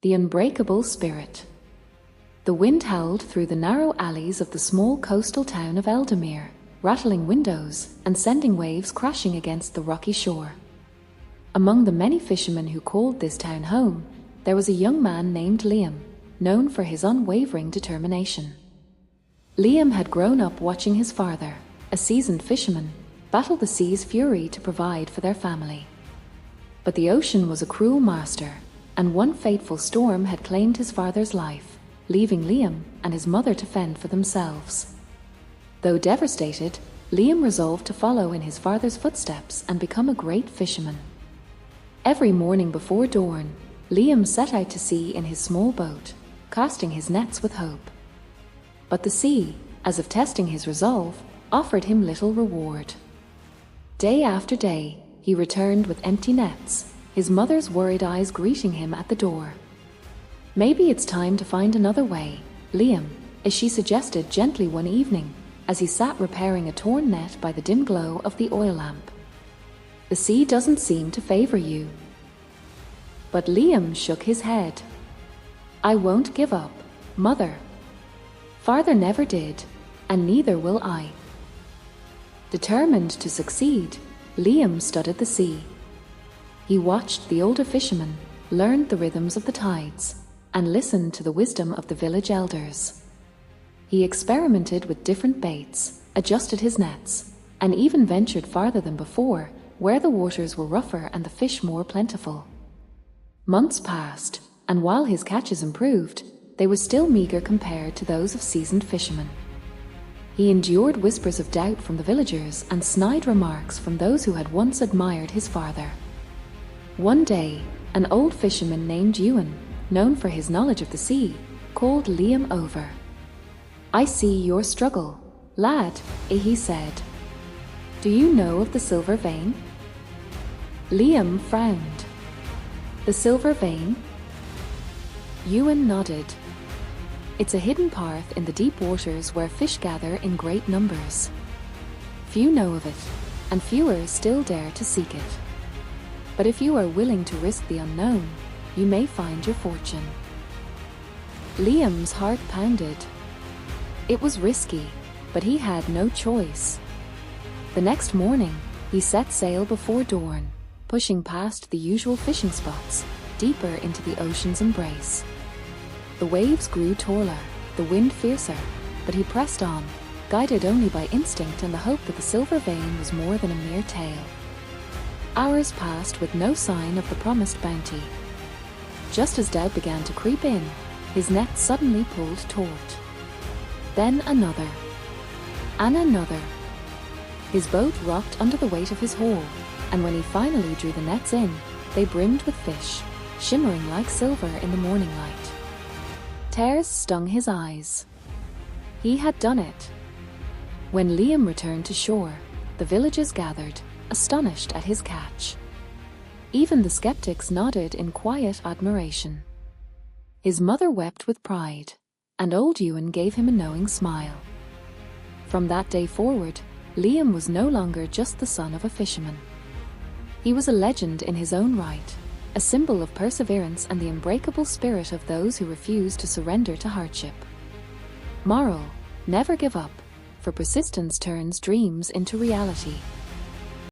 The unbreakable spirit. The wind howled through the narrow alleys of the small coastal town of Eldermere, rattling windows and sending waves crashing against the rocky shore. Among the many fishermen who called this town home, there was a young man named Liam, known for his unwavering determination. Liam had grown up watching his father, a seasoned fisherman, battle the sea's fury to provide for their family. But the ocean was a cruel master, and one fateful storm had claimed his father's life, leaving Liam and his mother to fend for themselves. Though devastated, Liam resolved to follow in his father's footsteps and become a great fisherman. Every morning before dawn, Liam set out to sea in his small boat, casting his nets with hope. But the sea, as if testing his resolve, offered him little reward. Day after day, he returned with empty nets, his mother's worried eyes greeting him at the door. "Maybe it's time to find another way, Liam," as she suggested gently one evening, as he sat repairing a torn net by the dim glow of the oil lamp. "The sea doesn't seem to favor you." But Liam shook his head. "I won't give up, Mother. Father never did, and neither will I." Determined to succeed, Liam studied the sea. He watched the older fishermen, learned the rhythms of the tides, and listened to the wisdom of the village elders. He experimented with different baits, adjusted his nets, and even ventured farther than before, where the waters were rougher and the fish more plentiful. Months passed, and while his catches improved, they were still meager compared to those of seasoned fishermen. He endured whispers of doubt from the villagers and snide remarks from those who had once admired his father. One day, an old fisherman named Ewan, known for his knowledge of the sea, called Liam over. "I see your struggle, lad," he said. "Do you know of the silver vein?" Liam frowned. "The silver vein?" Ewan nodded. "It's a hidden path in the deep waters where fish gather in great numbers. Few know of it, and fewer still dare to seek it. But if you are willing to risk the unknown, you may find your fortune." Liam's heart pounded. It was risky, but he had no choice. The next morning, he set sail before dawn, pushing past the usual fishing spots, deeper into the ocean's embrace. The waves grew taller, the wind fiercer, but he pressed on, guided only by instinct and the hope that the silver vein was more than a mere tale. Hours passed with no sign of the promised bounty. Just as doubt began to creep in, his net suddenly pulled taut. Then another, and another. His boat rocked under the weight of his haul, and when he finally drew the nets in, they brimmed with fish, shimmering like silver in the morning light. Tears stung his eyes. He had done it. When Liam returned to shore, the villagers gathered, astonished at his catch. Even the skeptics nodded in quiet admiration. His mother wept with pride, and old Ewan gave him a knowing smile. From that day forward, Liam was no longer just the son of a fisherman. He was a legend in his own right, a symbol of perseverance and the unbreakable spirit of those who refuse to surrender to hardship. Moral: never give up, for persistence turns dreams into reality.